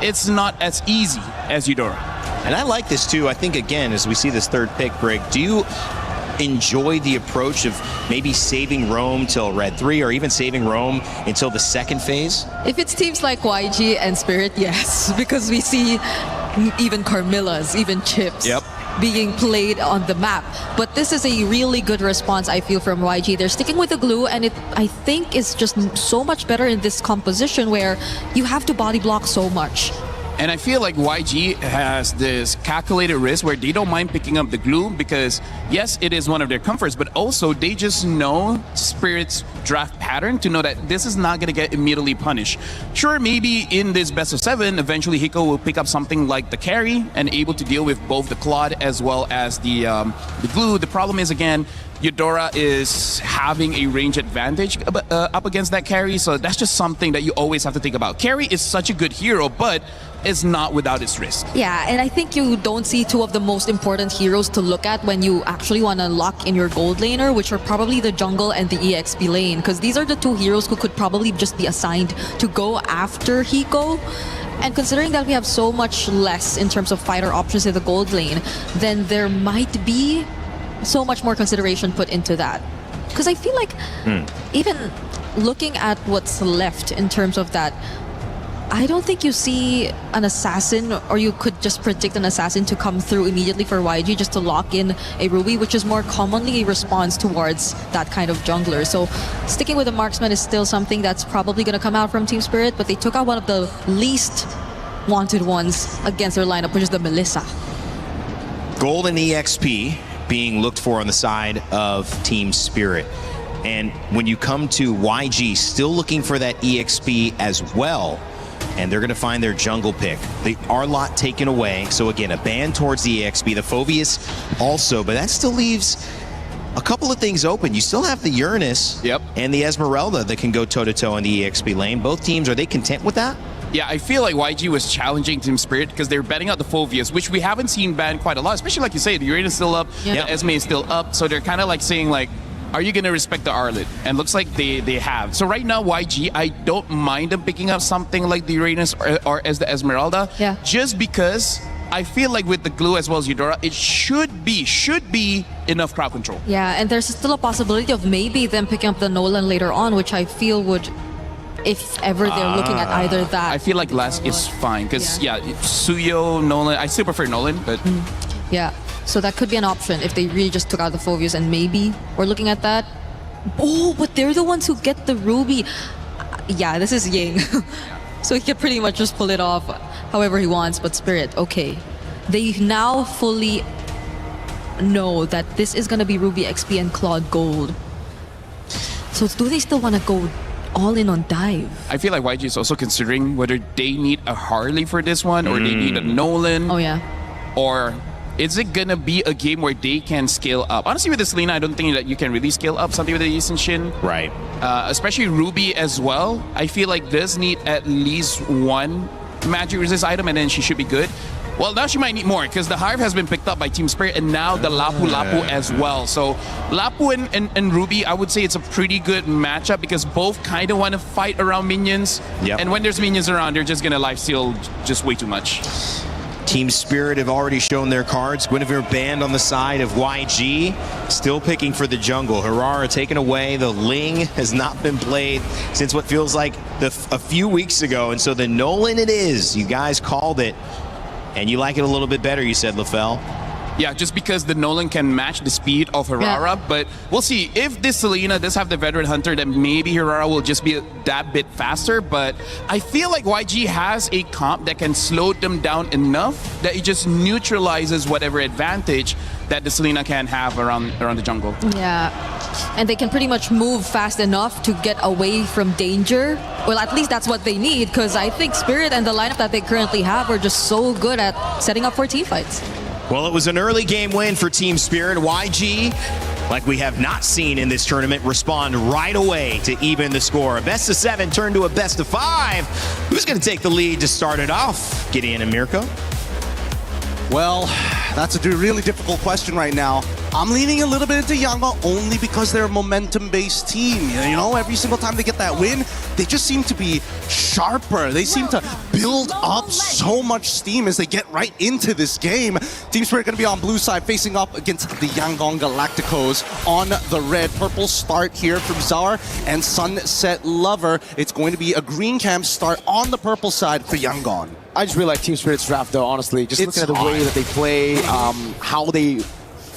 it's not as easy as Eudora. And I like this too. I think, again, as we see this third pick, Brig, do you enjoy the approach of maybe saving Rome till Red 3 or even saving Rome until the second phase? If it's teams like YG and Spirit, yes, because we see even Carmilla's, even Chips being played on the map. But this is a really good response, I feel, from YG. They're sticking with the glue, and it, I think, is just so much better in this composition where you have to body block so much. And I feel like YG has this calculated risk where they don't mind picking up the glue because, yes, it is one of their comforts, but also they just know Spirit's draft pattern to know that this is not going to get immediately punished. Sure, maybe in this best of 7, eventually Hiko will pick up something like the carry and able to deal with both the Claude as well as the glue. The problem is, again, Eudora is having a range advantage up against that carry, so that's just something that you always have to think about. Carry is such a good hero, but it's not without its risk. Yeah, and I think you don't see two of the most important heroes to look at when you actually want to lock in your gold laner, which are probably the jungle and the EXP lane, because these are the two heroes who could probably just be assigned to go after Hiko. And considering that we have so much less in terms of fighter options in the gold lane, then there might be so much more consideration put into that. Because I feel like even looking at what's left in terms of that, I don't think you see an assassin, or you could just predict an assassin to come through immediately for YG just to lock in a Ruby, which is more commonly a response towards that kind of jungler. So sticking with the marksman is still something that's probably going to come out from Team Spirit, but they took out one of the least wanted ones against their lineup, which is the Melissa. Gold and EXP being looked for on the side of Team Spirit. And when you come to YG, still looking for that EXP as well, and they're going to find their jungle pick. The Arlott taken away, so again, a ban towards the EXP. The Phoveus also, but that still leaves a couple of things open. You still have the Uranus and the Esmeralda that can go toe-to-toe in the EXP lane. Both teams, are they content with that? Yeah, I feel like YG was challenging Team Spirit because they're betting out the Phoveus, which we haven't seen ban quite a lot, especially like you say, the Uranus is still up, the Esme is still up, so they're kind of like saying like, are you going to respect the Arlott? And looks like they have. So right now, YG, I don't mind them picking up something like the Uranus or as the Esmeralda, just because I feel like with the glue as well as Eudora, it should be enough crowd control. Yeah, and there's still a possibility of maybe them picking up the Nolan later on, which I feel would, if ever they're looking at either that. I feel like last is fine because Suyo, Nolan, I still prefer Nolan, but yeah, so that could be an option if they really just took out the Phoveus, and maybe we're looking at that. Oh, but they're the ones who get the Ruby. Yeah, this is Ying. So he can pretty much just pull it off however he wants, but Spirit, okay. They now fully know that this is gonna be Ruby XP and Claude Gold. So do they still wanna go all in on dive? I feel like YG is also considering whether they need a Harley for this one or they need a Nolan. Oh yeah. Or is it gonna be a game where they can scale up? Honestly, with the Selena, I don't think that you can really scale up something with the Yi Shin. Right. Especially Ruby as well. I feel like this need at least one magic resist item and then she should be good. Well, now she might need more because the Hive has been picked up by Team Spirit and now the Lapu as well. So Lapu and Ruby, I would say it's a pretty good matchup because both kind of want to fight around minions. And when there's minions around, they're just going to lifesteal just way too much. Team Spirit have already shown their cards. Guinevere banned on the side of YG. Still picking for the jungle. Harara taken away. The Ling has not been played since what feels like a few weeks ago. And so the Nolan it is. You guys called it. And you like it a little bit better, you said, LaFell. Yeah, just because the Nolan can match the speed of Harara, but we'll see. If this Selena does have the veteran hunter, then maybe Harara will just be that bit faster, but I feel like YG has a comp that can slow them down enough that it just neutralizes whatever advantage that the Selena can have around the jungle. Yeah, and they can pretty much move fast enough to get away from danger. Well, at least that's what they need, because I think Spirit and the lineup that they currently have are just so good at setting up for team fights. Well, it was an early game win for Team Spirit. YG, like we have not seen in this tournament, respond right away to even the score. A best of 7 turned to a best of 5. Who's going to take the lead to start it off? Gideon and Mirko? Well, that's a really difficult question right now. I'm leaning a little bit into Yanga only because they're a momentum-based team. You know, every single time they get that win, they just seem to be sharper. They seem to build up so much steam as they get right into this game. Team Spirit going to be on blue side facing up against the Yangon Galacticos on the red. Purple start here from Zar and Sunset Lover. It's going to be a green camp start on the purple side for Yangon. I just really like Team Spirit's draft, though, honestly. Just looking at the way that they play, how they,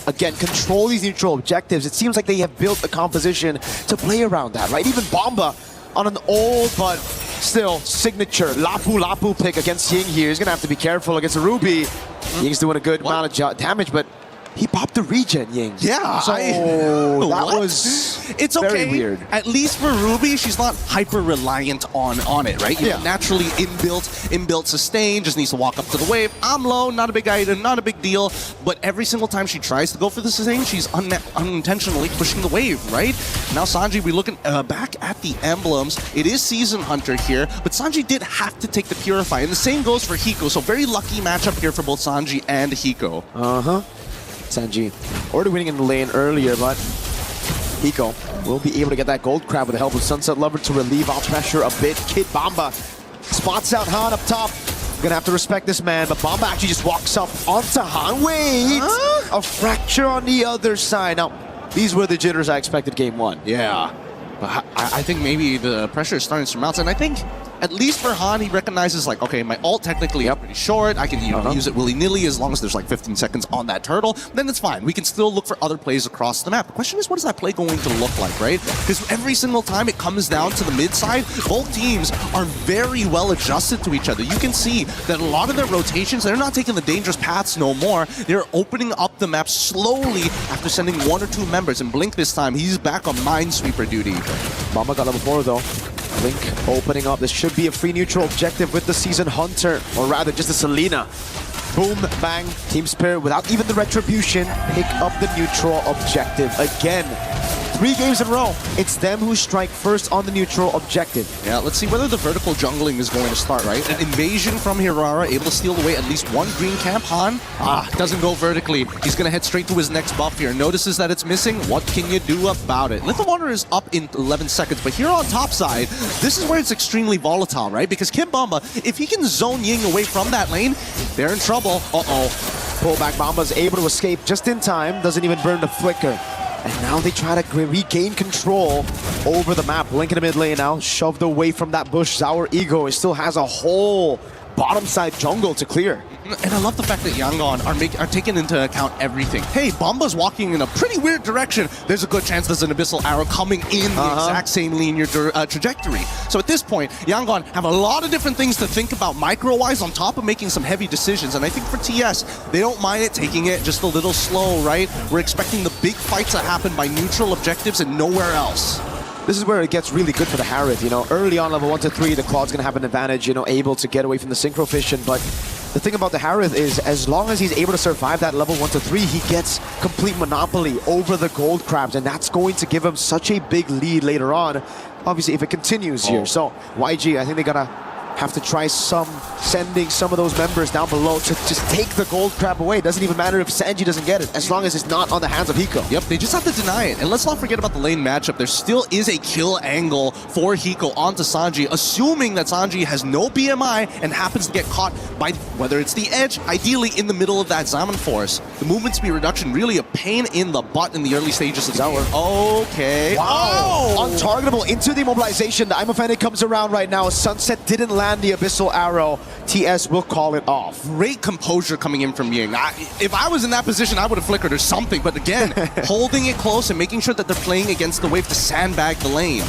again, control these neutral objectives. It seems like they have built a composition to play around that, right? Even Bomba on an old but still signature Lapu pick against Ying here. He's going to have to be careful against a Ruby. Ying's doing a good amount of damage, but he popped the regen, Ying. Yeah. So that was it's okay. very weird. At least for Ruby, she's not hyper-reliant on it, right? You know, naturally inbuilt sustain, just needs to walk up to the wave. I'm low, not a big item, not a big deal. But every single time she tries to go for the sustain, she's unintentionally pushing the wave, right? Now Sanji, we're looking back at the emblems. It is Season Hunter here, but Sanji did have to take the Purify. And the same goes for Hiko, so very lucky matchup here for both Sanji and Hiko. Sanji already winning in the lane earlier, but Hiko will be able to get that gold crab with the help of Sunset Lover to relieve off pressure a bit. Kid Bamba spots out Han up top. Gonna have to respect this man, but Bamba actually just walks up onto Han. Wait! A fracture on the other side. Now, these were the jitters I expected game one. Yeah. But I think maybe the pressure is starting to mount, and I think at least for Han, he recognizes like, okay, my ult technically is pretty short. I can use it willy-nilly as long as there's like 15 seconds on that turtle. Then it's fine. We can still look for other plays across the map. The question is, what is that play going to look like, right? Because every single time it comes down to the mid side, both teams are very well adjusted to each other. You can see that a lot of their rotations, they're not taking the dangerous paths no more. They're opening up the map slowly after sending 1 or 2 members. And Blink this time, he's back on Minesweeper duty. Bamba got level 4 though. Blink opening up. This should be a free neutral objective with the Season Hunter, or rather just the Selena. Boom, bang, Team Spirit without even the retribution, pick up the neutral objective again. 3 games in a row, it's them who strike first on the neutral objective. Yeah, let's see whether the vertical jungling is going to start, right? An invasion from Hirara, able to steal away at least 1 green camp. Han, doesn't go vertically. He's going to head straight to his next buff here. Notices that it's missing. What can you do about it? Little Water is up in 11 seconds, but here on top side, this is where it's extremely volatile, right? Because Kid Bamba, if he can zone Ying away from that lane, they're in trouble. Pullback Bamba's able to escape just in time, doesn't even burn the flicker. And now they try to regain control over the map. Blink in the mid lane now, shoved away from that bush. Sour Ego still has a whole bottom side jungle to clear. And I love the fact that Yangon are taking into account everything. Hey, Bomba's walking in a pretty weird direction. There's a good chance there's an Abyssal Arrow coming in the exact same linear trajectory. So at this point, Yangon have a lot of different things to think about micro-wise on top of making some heavy decisions. And I think for TS, they don't mind it, taking it just a little slow, right? We're expecting the big fights to happen by neutral objectives and nowhere else. This is where it gets really good for the Harith, you know. Early on, level 1 to 3, the Claw's going to have an advantage, you know, able to get away from the Synchro Fission. But the thing about the Harith is, as long as he's able to survive that level 1 to 3, he gets complete monopoly over the gold crabs, and that's going to give him such a big lead later on, obviously, if it continues here. So, YG, I think they're going to have to try sending some of those members down below to just take the gold crab away. It doesn't even matter if Sanji doesn't get it, as long as it's not on the hands of Hiko. Yep, they just have to deny it. And let's not forget about the lane matchup. There still is a kill angle for Hiko onto Sanji, assuming that Sanji has no BMI and happens to get caught by, whether it's the edge, ideally in the middle of that Zaman Force. The movement speed reduction, really a pain in the butt in the early stages of the game. Okay. Wow! Untargetable into the immobilization. The Imofanic comes around right now. Sunset didn't land the Abyssal Arrow. TS will call it off. Great composure coming in from Ying. If I was in that position, I would have flickered or something. But again, holding it close and making sure that they're playing against the wave to sandbag the lane.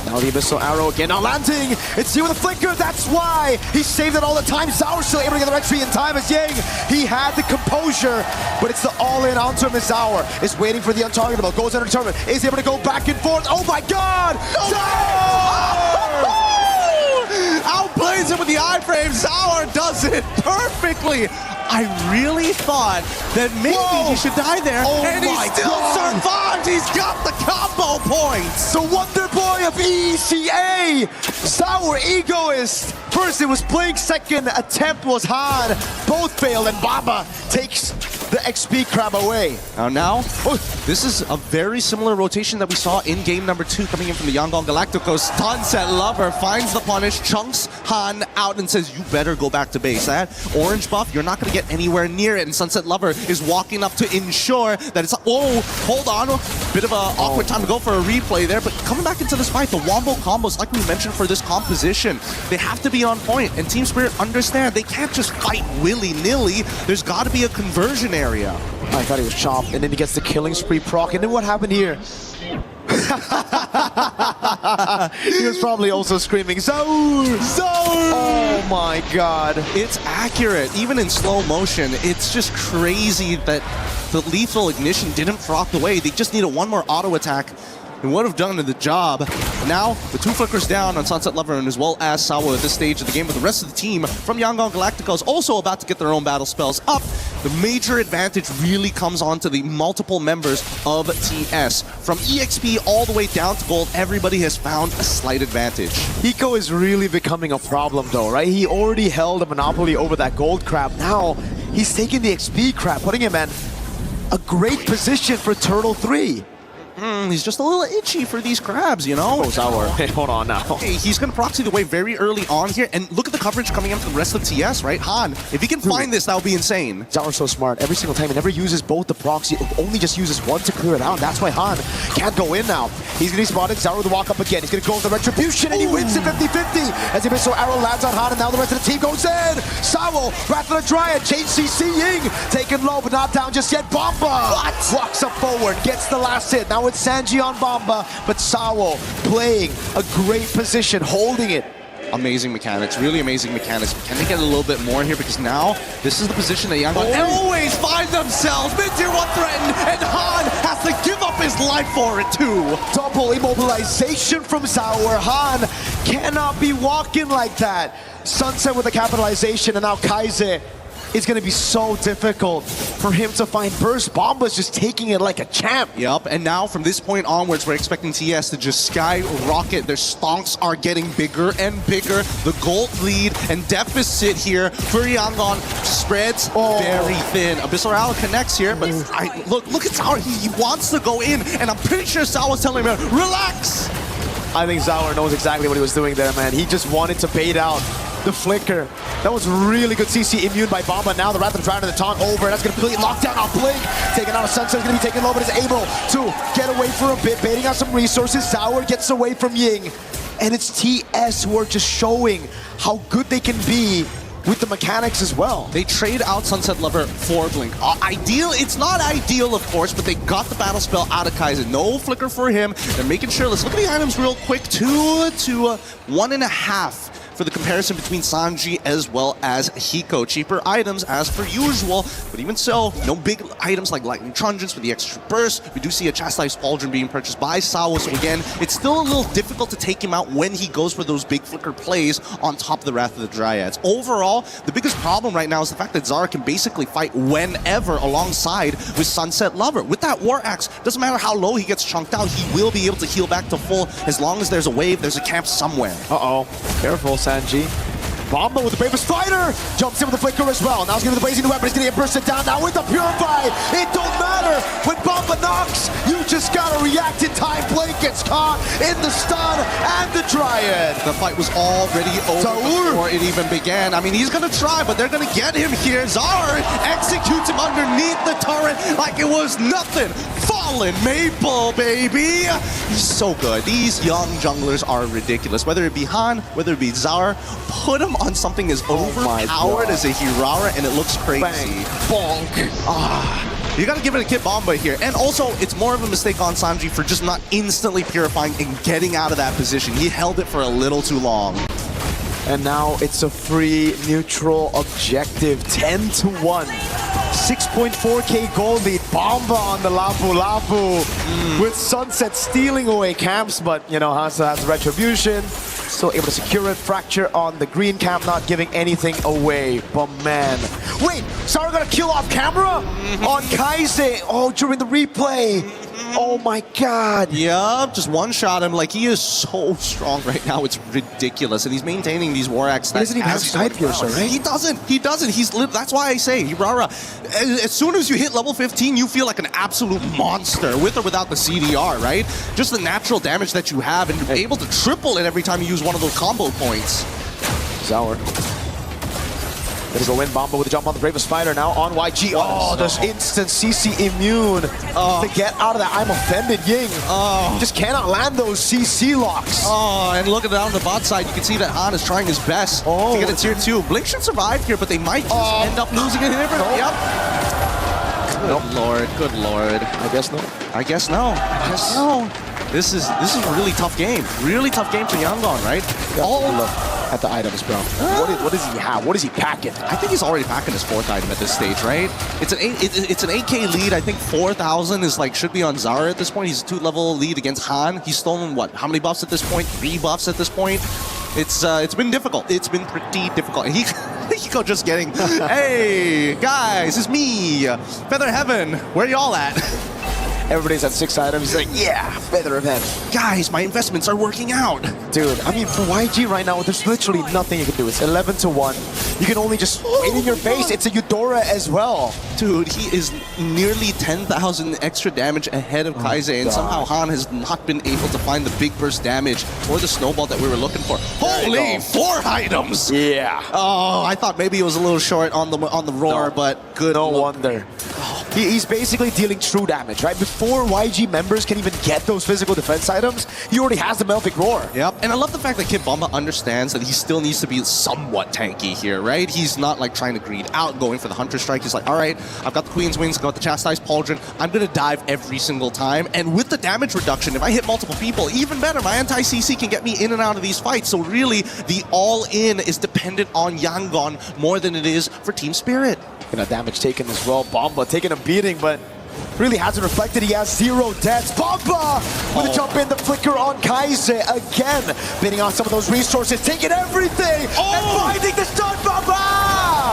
Now the Abyssal Arrow again, now landing! It's you with a flicker, that's why! He saved it all the time, Zaur still able to get the entry in time as Ying. He had the composure, but it's the all-in onto him as Zaur is waiting for the untargetable, goes under tournament, is able to go back and forth, oh my god! Zaur! Outplays him with the iframe, Zaur does it perfectly! I really thought that maybe he should die there, and he still survived! He's got the combo points! The Wonder Boy of ECA! Sour Egoist! First it was Blink, second attempt was Han. Both failed, and Baba takes the XP crab away. Now, this is a very similar rotation that we saw in game number 2 coming in from the Yangon Galacticos. Sunset Lover finds the punish, chunks Han out and says, you better go back to base. That orange buff, you're not going to get anywhere near it. And Sunset Lover is walking up to ensure that it's... Oh, hold on. Bit of an awkward time to go for a replay there. But coming back into this fight, the wombo combos, like we mentioned for this composition, they have to be on point. And Team Spirit understand they can't just fight willy-nilly. There's got to be a conversion area. I thought he was chopped, and then he gets the killing spree proc. And then what happened here? He was probably also screaming, Zaur! Zaur! Oh my god. It's accurate, even in slow motion. It's just crazy that the lethal ignition didn't proc away. They just needed one more auto attack. It would have done the job. Now, the 2 flickers down on Sunset Lover and as well as Sawa at this stage of the game, but the rest of the team from Yangon Galacticos also about to get their own battle spells up. The major advantage really comes on to the multiple members of TS. From EXP all the way down to gold, everybody has found a slight advantage. Hiko is really becoming a problem though, right? He already held a monopoly over that gold crab. Now, he's taking the XP crab, putting him in a great position for Turtle 3. He's just a little itchy for these crabs, you know? Oh, Zaur. Hey, hold on now. Hey, he's going to proxy the way very early on here. And look at the coverage coming in from the rest of TS, right? Han, if he can find this, that would be insane. Zaur's so smart. Every single time, he never uses both the proxy. Only just uses one to clear it out. And that's why Han can't go in now. He's going to be spotted. Zaur with the walk up again. He's going to go with the retribution, and he wins it 50-50. As the missile arrow lands on Han, and now the rest of the team goes in. Sawo, Wrath of the Dryad, change CC Ying. Taken low, but not down just yet. Bomba! What? Walks up forward, gets the last hit. Now it's Sanji on Bomba, but Sawo playing a great position, holding it. Amazing mechanics, really amazing mechanics. Can they get a little bit more here? Because now, this is the position that Yangon always find themselves. Mid-tier 1 threatened, and Han has to give up his life for it too. Double immobilization from Zaur. Han cannot be walking like that. Sunset with the capitalization, and now Kaize. It's going to be so difficult for him to find burst. Bomba's just taking it like a champ. Yep, and now from this point onwards, we're expecting TS to just skyrocket. Their stonks are getting bigger and bigger. The gold lead and deficit here for Yangon spreads very thin. Abyssal Rally connects here, but look at Zaur. He wants to go in, and I'm pretty sure Zaur was telling him, relax. I think Zaur knows exactly what he was doing there, man. He just wanted to bait out the flicker. That was really good CC immune by Bomba. Now the Wrath of the Dryad and the taunt over. That's going to completely lock down on Blink. Taking out a Sunset is going to be taken low, but is able to get away for a bit, baiting out some resources. Zaur gets away from Ying. And it's TS who are just showing how good they can be with the mechanics as well. They trade out Sunset Lover for Blink. Ideal, it's not ideal, of course, but they got the battle spell out of Kaizen. No flicker for him. They're making sure. Let's look at the items real quick. 2 to 1.5 for the comparison between Sanji as well as Hiko. Cheaper items as per usual, but even so, no big items like Lightning Truncheons for the extra burst. We do see a Chastised Pauldron being purchased by Sawo, so again, it's still a little difficult to take him out when he goes for those big flicker plays on top of the Wrath of the Dryads. Overall, the biggest problem right now is the fact that Zara can basically fight whenever alongside with Sunset Lover. With that War Axe, doesn't matter how low he gets chunked out, he will be able to heal back to full as long as there's a wave, there's a camp somewhere. Uh-oh. Careful, Sanji. Bomba with the Bravest Fighter! Jumps in with the Flicker as well. Now he's going to the Blazing Weapon. He's going to get bursted down now with the Purify. It don't matter. When Bomba knocks, you just got to react in time. Blake gets caught in the stun and the Dryad. The fight was already over before it even began. I mean, he's going to try, but they're going to get him here. Zaur executes him underneath the turret like it was nothing. Fallen Maple, baby! He's so good. These young junglers are ridiculous. Whether it be Han, whether it be Zaur, put him on something as overpowered as a Hirara, and it looks crazy. Bang. Bonk. You gotta give it a Kid Bomba here. And also, it's more of a mistake on Sanji for just not instantly purifying and getting out of that position. He held it for a little too long. And now it's a free neutral objective, 10-1. 6.4k gold lead. Bomba on the Lapu Lapu with Sunset stealing away camps, but you know, Hansa has Retribution. Still able to secure it. Fracture on the green camp, not giving anything away. But man, wait, Zaur got a kill off camera on Kaize. Oh, during the replay. Oh my god. Yup, just one-shot him. Like, he is so strong right now. It's ridiculous. And he's maintaining these War Axe. He doesn't even have side piercer, right? He doesn't. That's why I say, Hirara, as soon as you hit level 15, you feel like an absolute monster, with or without the CDR, right? Just the natural damage that you have, and you're able to triple it every time you use one of those combo points. Sour. Gonna go in, Bomba with a jump on the Bravest Fighter now on YG. Oh, there's instant CC immune to get out of that I'm offended Ying. Just cannot land those CC locks. Oh, and look at it on the bot side. You can see that Han is trying his best to get a tier 2. Blink should survive here, but they might just end up losing it. Yep. Good lord, good lord. I guess no. I guess no. I guess no. This is a really tough game. Really tough game for Yangon, right? All look at the items, bro. What does he have? What is he packing? I think he's already packing his 4th item at this stage, right? It's an 8K lead. I think 4,000 is like should be on Zara at this point. He's a 2-level lead against Han. He's stolen what? How many buffs at this point? 3 buffs at this point. It's been difficult. It's been pretty difficult. And Hiko just getting, hey guys, it's me, Feather Heaven. Where y'all at? Everybody's at 6 items. He's like, yeah, Feather of Heaven. Guys, my investments are working out. Dude, I mean, for YG right now, there's literally nothing you can do. It's 11-1. You can only just wait in your base. It's a Eudora as well. Dude, he is nearly 10,000 extra damage ahead of Kaise, and somehow Han has not been able to find the big burst damage or the snowball that we were looking for. Holy, 4 items! Yeah. Oh, I thought maybe it was a little short on the roar, but good. No wonder. He's basically dealing true damage, right? Before YG members can even get those physical defense items, he already has the Melphic Roar. Yep, and I love the fact that Kid Bomba understands that he still needs to be somewhat tanky here, right? He's not like trying to greed out, going for the Hunter Strike. He's like, all right, I've got the Queen's Wings, got the Chastised Pauldron. I'm going to dive every single time. And with the damage reduction, if I hit multiple people, even better, my anti-CC can get me in and out of these fights. So really, the all-in is dependent on Yangon more than it is for Team Spirit. And a damage taken as well. Bomba taking a beating, but really hasn't reflected. He has 0 deaths. Bomba with a jump in, the flicker on Kaise again. Bidding on some of those resources, taking everything and finding the stun. Bomba!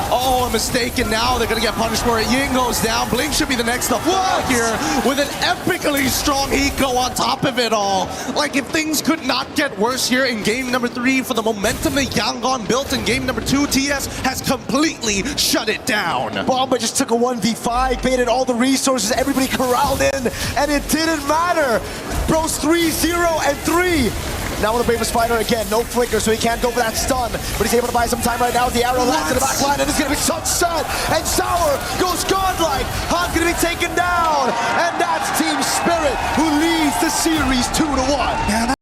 Oh, a mistake, and now they're going to get punished for it. Ying goes down. Blink should be the next to fall here with an epically strong Hiko on top of it all. Like, if things could not get worse here in game number 3 for the momentum that Yangon built in game number 2, TS has completely shut it down. Bomba just took a 1v5, baited all the resources, everybody corralled in, and it didn't matter. Bros 3-0 and 3. Now with the Bravest Fighter again, no flicker, so he can't go for that stun. But he's able to buy some time right now. The arrow lands in the back line, and it's going to be Sunset. And Sour goes godlike. Han's going to be taken down. And that's Team Spirit, who leads the series 2-1.